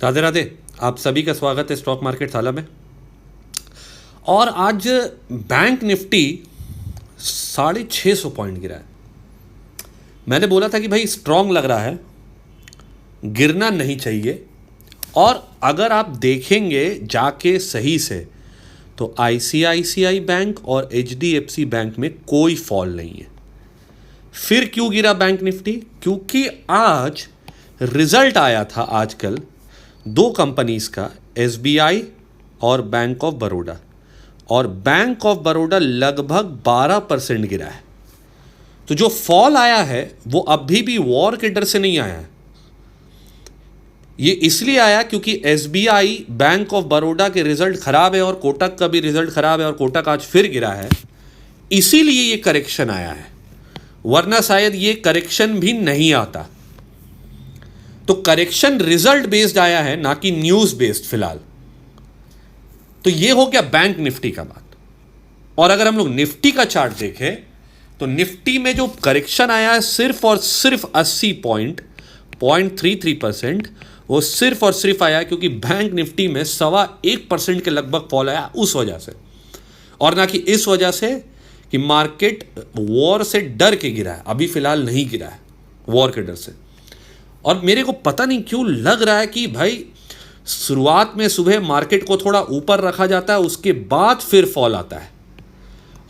राधे राधे। आप सभी का स्वागत है स्टॉक मार्केट साला में। और आज बैंक निफ्टी 650 पॉइंट गिरा है। मैंने बोला था कि भाई स्ट्रांग लग रहा है, गिरना नहीं चाहिए। और अगर आप देखेंगे जाके सही से तो आईसीआईसीआई बैंक और एचडीएफसी बैंक में कोई फॉल नहीं है। फिर क्यों गिरा बैंक निफ्टी? क्योंकि आज रिजल्ट आया था आजकल दो कंपनीज का, एसबीआई और बैंक ऑफ बड़ौदा। और बैंक ऑफ बड़ौदा लगभग 12% गिरा है। तो जो फॉल आया है वो अभी भी वॉर के डर से नहीं आया है। ये इसलिए आया क्योंकि एसबीआई, बैंक ऑफ बड़ौदा के रिजल्ट खराब है और कोटक का भी रिजल्ट खराब है और कोटक आज फिर गिरा है। इसीलिए ये करेक्शन आया है, वरना शायद ये करेक्शन भी नहीं आता। तो करेक्शन रिजल्ट बेस्ड आया है, ना कि न्यूज बेस्ड फिलहाल। तो ये हो गया बैंक निफ्टी का बात। और अगर हम लोग निफ्टी का चार्ट देखें तो निफ्टी में जो करेक्शन आया है सिर्फ और सिर्फ 80 पॉइंट 0.33%, वो सिर्फ और सिर्फ आया क्योंकि बैंक निफ्टी में 1.25% के लगभग फॉल आया उस वजह से, और ना कि इस वजह से कि मार्केट वॉर से डर के गिरा है। अभी फिलहाल नहीं गिरा है वॉर के डर से। और मेरे को पता नहीं क्यों लग रहा है कि भाई शुरुआत में सुबह मार्केट को थोड़ा ऊपर रखा जाता है, उसके बाद फिर फॉल आता है।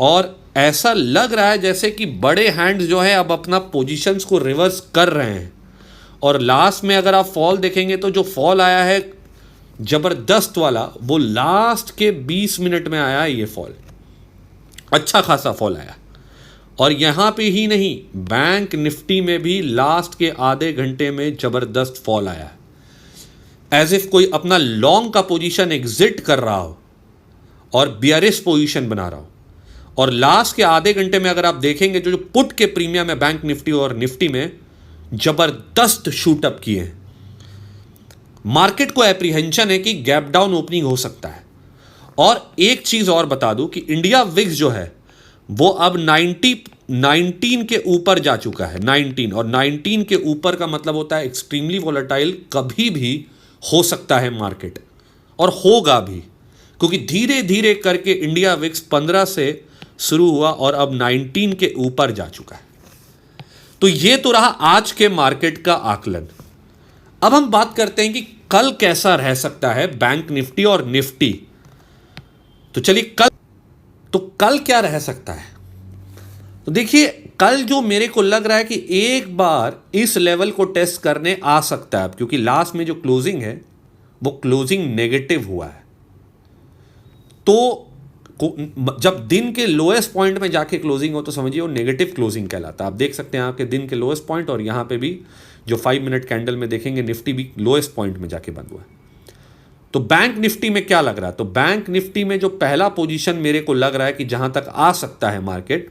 और ऐसा लग रहा है जैसे कि बड़े हैंड्स जो है अब अपना पोजीशंस को रिवर्स कर रहे हैं। और लास्ट में अगर आप फॉल देखेंगे तो जो फॉल आया है जबरदस्त वाला, वो लास्ट के 20 मिनट में आया है। ये फॉल अच्छा खासा फॉल आया। और यहां पे ही नहीं, बैंक निफ्टी में भी लास्ट के आधे घंटे में जबरदस्त फॉल आया है। एज इफ कोई अपना लॉन्ग का पोजीशन एग्जिट कर रहा हो और बियरिश पोजीशन बना रहा हो। और लास्ट के आधे घंटे में अगर आप देखेंगे जो पुट के प्रीमियम है बैंक निफ्टी और निफ्टी में, जबरदस्त शूट अप किए हैं। मार्केट को एप्रीहेंशन है कि गैप डाउन ओपनिंग हो सकता है। और एक चीज और बता दूं कि इंडिया विक्स जो है वो अब 19 के ऊपर जा चुका है। 19, और 19 के ऊपर का मतलब होता है एक्सट्रीमली वोलेटाइल। कभी भी हो सकता है मार्केट, और होगा भी, क्योंकि धीरे धीरे करके इंडिया विक्स 15 से शुरू हुआ और अब 19 के ऊपर जा चुका है। तो ये तो रहा आज के मार्केट का आकलन। अब हम बात करते हैं कि कल कैसा रह सकता है बैंक निफ्टी और निफ्टी। तो चलिए कल क्या रह सकता है। तो देखिए, कल जो मेरे को लग रहा है कि एक बार इस लेवल को टेस्ट करने आ सकता है, क्योंकि लास्ट में जो क्लोजिंग है वो क्लोजिंग नेगेटिव हुआ है। तो जब दिन के लोएस्ट पॉइंट में जाके क्लोजिंग हो तो समझिए वो नेगेटिव क्लोजिंग कहलाता है। आप देख सकते हैं आपके दिन के लोएस्ट पॉइंट, और यहां पे भी जो 5 मिनट कैंडल में देखेंगे निफ्टी भी लोएस्ट पॉइंट में जाके बंद हुआ है। तो बैंक निफ्टी में क्या लग रहा है? तो बैंक निफ्टी में जो पहला पोजीशन मेरे को लग रहा है कि जहां तक आ सकता है मार्केट,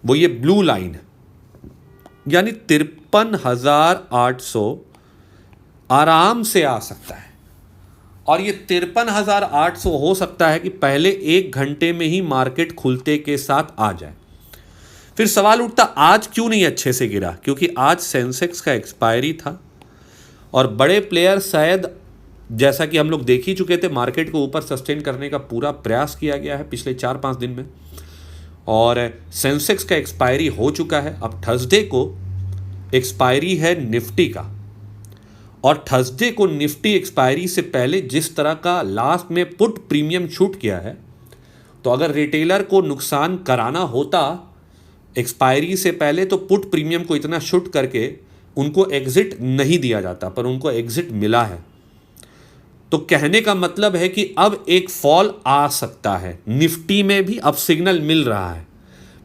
वो ये ब्लू लाइन है, यानी 53,800 आराम से आ सकता है। और ये 53,800 हो सकता है कि पहले 1 घंटे में ही मार्केट खुलते के साथ आ जाए। फिर सवाल उठता आज क्यों नहीं अच्छे से गिरा? क्योंकि आज सेंसेक्स का एक्सपायरी था और बड़े प्लेयर शायद, जैसा कि हम लोग देख ही चुके थे, मार्केट को ऊपर सस्टेन करने का पूरा प्रयास किया गया है पिछले 4-5 दिन में। और सेंसेक्स का एक्सपायरी हो चुका है। अब थर्सडे को एक्सपायरी है निफ्टी का, और थर्सडे को निफ्टी एक्सपायरी से पहले जिस तरह का लास्ट में पुट प्रीमियम शूट किया है, तो अगर रिटेलर को नुकसान कराना होता एक्सपायरी से पहले तो पुट प्रीमियम को इतना शूट करके उनको एग्जिट नहीं दिया जाता, पर उनको एग्जिट मिला है। तो कहने का मतलब है कि अब एक फॉल आ सकता है निफ्टी में भी। अब सिग्नल मिल रहा है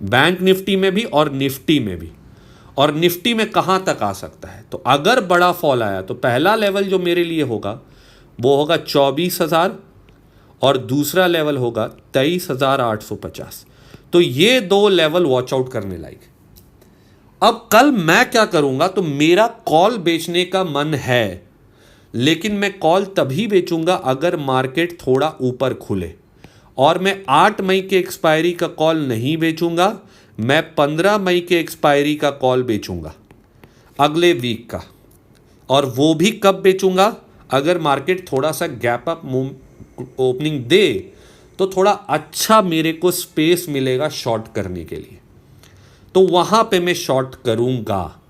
बैंक निफ्टी में भी और निफ्टी में भी। और निफ्टी में कहां तक आ सकता है? तो अगर बड़ा फॉल आया तो पहला लेवल जो मेरे लिए होगा वो होगा 24,000 और दूसरा लेवल होगा 23,850। तो ये 2 लेवल वॉच आउट करने लायक। अब कल मैं क्या करूंगा? तो मेरा कॉल बेचने का मन है, लेकिन मैं कॉल तभी बेचूंगा अगर मार्केट थोड़ा ऊपर खुले। और मैं 8 मई के एक्सपायरी का कॉल नहीं बेचूंगा, मैं 15 मई के एक्सपायरी का कॉल बेचूंगा, अगले वीक का। और वो भी कब बेचूंगा? अगर मार्केट थोड़ा सा गैप अप ओपनिंग दे तो थोड़ा अच्छा मेरे को स्पेस मिलेगा शॉर्ट करने के लिए, तो वहाँ पे मैं शॉर्ट करूँगा।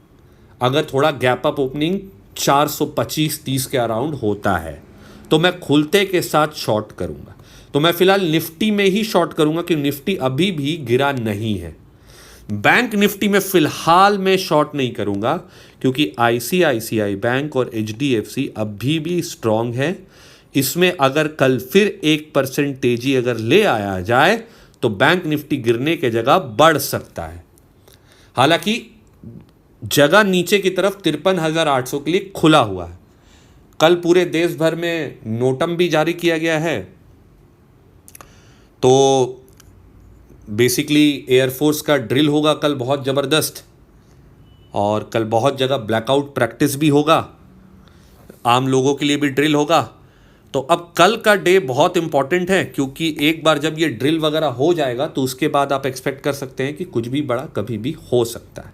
अगर थोड़ा गैप अप ओपनिंग 425-30 के अराउंड होता है तो मैं खुलते के साथ शॉर्ट करूँगा। तो मैं फिलहाल निफ्टी में ही शॉर्ट करूँगा कि निफ्टी अभी भी गिरा नहीं है। बैंक निफ्टी में फिलहाल मैं शॉर्ट नहीं करूँगा क्योंकि आईसीआईसीआई बैंक और एचडीएफसी अभी भी स्ट्रांग है। इसमें अगर कल फिर 1% तेजी अगर ले आया जाए तो बैंक निफ्टी गिरने के जगह बढ़ सकता है। हालांकि जगह नीचे की तरफ 53,800 के लिए खुला हुआ है। कल पूरे देश भर में नोटम भी जारी किया गया है, तो बेसिकली एयरफोर्स का ड्रिल होगा कल बहुत ज़बरदस्त, और कल बहुत जगह ब्लैकआउट प्रैक्टिस भी होगा, आम लोगों के लिए भी ड्रिल होगा। तो अब कल का डे बहुत इंपॉर्टेंट है क्योंकि एक बार जब ये ड्रिल वगैरह हो जाएगा तो उसके बाद आप एक्सपेक्ट कर सकते हैं कि कुछ भी बड़ा कभी भी हो सकता है।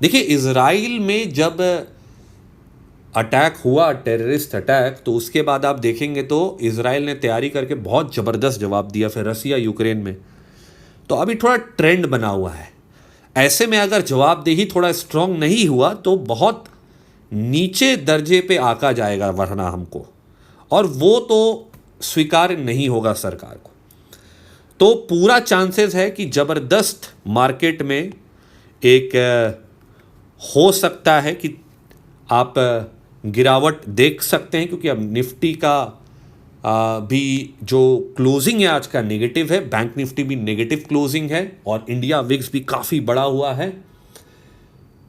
देखिए, इजराइल में जब अटैक हुआ, टेररिस्ट अटैक, तो उसके बाद आप देखेंगे तो इजराइल ने तैयारी करके बहुत ज़बरदस्त जवाब दिया। फिर रसिया यूक्रेन में, तो अभी थोड़ा ट्रेंड बना हुआ है। ऐसे में अगर जवाबदेही थोड़ा स्ट्रांग नहीं हुआ तो बहुत नीचे दर्जे पे आका जाएगा वरना हमको, और वो तो स्वीकार नहीं होगा सरकार को। तो पूरा चांसेस है कि ज़बरदस्त मार्केट में एक हो सकता है कि आप गिरावट देख सकते हैं, क्योंकि अब निफ्टी का भी जो क्लोजिंग है आज का नेगेटिव है, बैंक निफ्टी भी नेगेटिव क्लोजिंग है, और इंडिया विक्स भी काफ़ी बड़ा हुआ है।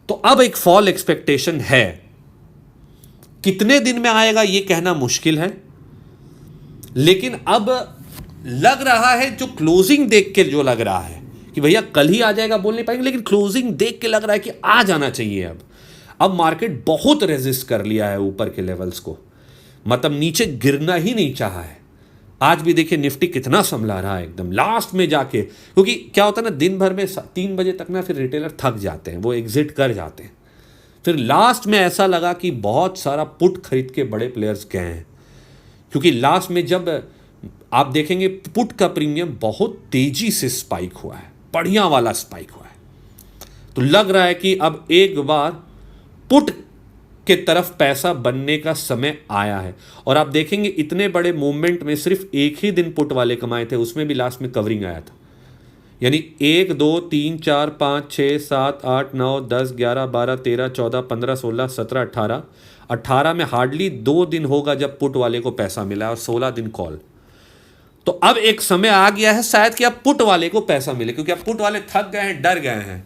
तो अब एक फॉल एक्सपेक्टेशन है। कितने दिन में आएगा ये कहना मुश्किल है, लेकिन अब लग रहा है, जो क्लोजिंग देख के जो लग रहा है कि भैया कल ही आ जाएगा बोल नहीं पाएंगे, लेकिन क्लोजिंग देख के लग रहा है कि आ जाना चाहिए। अब मार्केट बहुत रेजिस्ट कर लिया है ऊपर के लेवल्स को, मतलब नीचे गिरना ही नहीं चाहा है। आज भी देखिए निफ्टी कितना संभला रहा है एकदम लास्ट में जाके, क्योंकि क्या होता है ना, दिन भर में 3 बजे तक ना फिर रिटेलर थक जाते हैं, वो एग्जिट कर जाते हैं। फिर लास्ट में ऐसा लगा कि बहुत सारा पुट खरीद के बड़े प्लेयर्स गए हैं, क्योंकि लास्ट में जब आप देखेंगे पुट का प्रीमियम बहुत तेजी से स्पाइक हुआ है, बढ़िया वाला स्पाइक हुआ है। तो लग रहा है कि अब एक बार पुट के तरफ पैसा बनने का समय आया है। और आप देखेंगे इतने बड़े मूवमेंट में सिर्फ एक ही दिन पुट वाले कमाए थे, उसमें भी लास्ट में कवरिंग आया था। यानी 1 2 3 4 5 6 7 8 9 10 11 12 13 14 15 16 17 18 में हार्डली 2 दिन होगा जब पुट वाले को पैसा मिला, और 16 दिन कॉल। तो अब एक समय आ गया है शायद कि अब पुट वाले को पैसा मिले, क्योंकि अब पुट वाले थक गए हैं, डर गए हैं,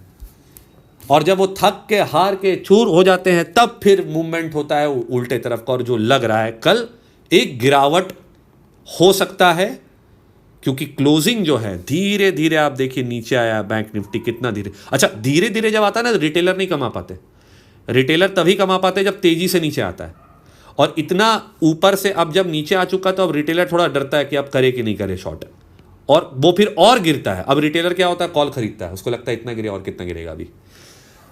और जब वो थक के हार के चूर हो जाते हैं तब फिर मूवमेंट होता है उल्टे तरफ का। और जो लग रहा है कल एक गिरावट हो सकता है, क्योंकि क्लोजिंग जो है धीरे धीरे आप देखिए नीचे आया बैंक निफ्टी कितना धीरे। अच्छा, धीरे धीरे जब आता है ना, रिटेलर नहीं कमा पाते, रिटेलर तभी कमा पाते जब तेजी से नीचे आता है। और इतना ऊपर से अब जब नीचे आ चुका तो अब रिटेलर थोड़ा डरता है कि अब करे कि नहीं करे शॉर्ट, और वो फिर और गिरता है। अब रिटेलर क्या होता है, कॉल खरीदता है, उसको लगता है इतना गिरे और कितना गिरेगा अभी।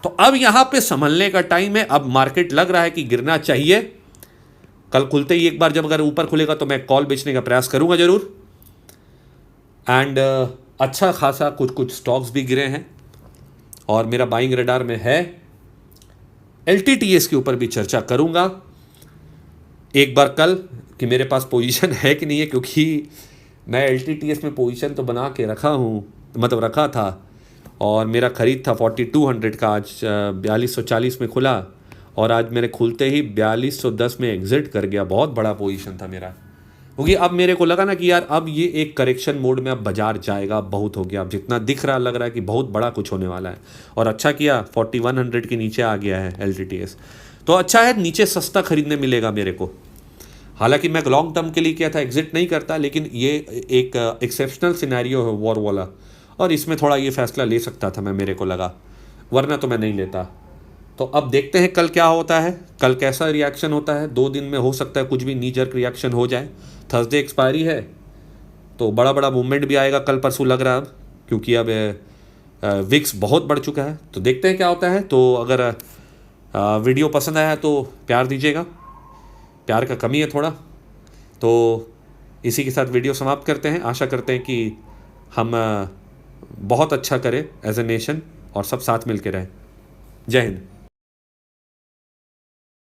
तो अब यहां पे संभलने का टाइम है। अब मार्केट लग रहा है कि गिरना चाहिए। कल खुलते ही एक बार जब अगर ऊपर खुलेगा तो मैं कॉल बेचने का प्रयास करूंगा जरूर। एंड अच्छा खासा कुछ स्टॉक्स भी गिरे हैं और मेरा बाइंग रडार में है। LTTS के ऊपर भी चर्चा करूंगा एक बार कल कि मेरे पास पोजीशन है कि नहीं है, क्योंकि मैं LTTS में पोजीशन तो बना के रखा हूं, मतलब रखा था, और मेरा ख़रीद था 4200 का, आज 4240 में खुला, और आज मेरे खुलते ही 4210 में एग्जिट कर गया। बहुत बड़ा पोजीशन था मेरा, क्योंकि अब मेरे को लगा ना कि यार अब ये एक करेक्शन मोड में अब बाजार जाएगा, बहुत हो गया, अब जितना दिख रहा लग रहा है कि बहुत बड़ा कुछ होने वाला है। और अच्छा किया 4100 के नीचे आ गया है LTTS, तो अच्छा है, नीचे सस्ता खरीदने मिलेगा मेरे को। हालांकि मैं लॉन्ग टर्म के लिए किया था, एग्जिट नहीं करता, लेकिन ये एक एक्सेप्शनल सिनेरियो है वॉर वाला, और इसमें थोड़ा ये फैसला ले सकता था मैं, मेरे को लगा, वरना तो मैं नहीं लेता। तो अब देखते हैं कल क्या होता है, कल कैसा रिएक्शन होता है। 2 दिन में हो सकता है कुछ भी नी जर्क रिएक्शन हो जाए। थर्सडे एक्सपायरी है तो बड़ा बड़ा मूवमेंट भी आएगा कल परसों लग रहा है अब, क्योंकि अब विक्स बहुत बढ़ चुका है। तो देखते हैं क्या होता है। तो अगर वीडियो पसंद आया तो प्यार दीजिएगा, प्यार का कमी है थोड़ा। तो इसी के साथ वीडियो समाप्त करते हैं। आशा करते हैं कि हम बहुत अच्छा करें एज ए नेशन और सब साथ मिल के रहें। जय हिंद।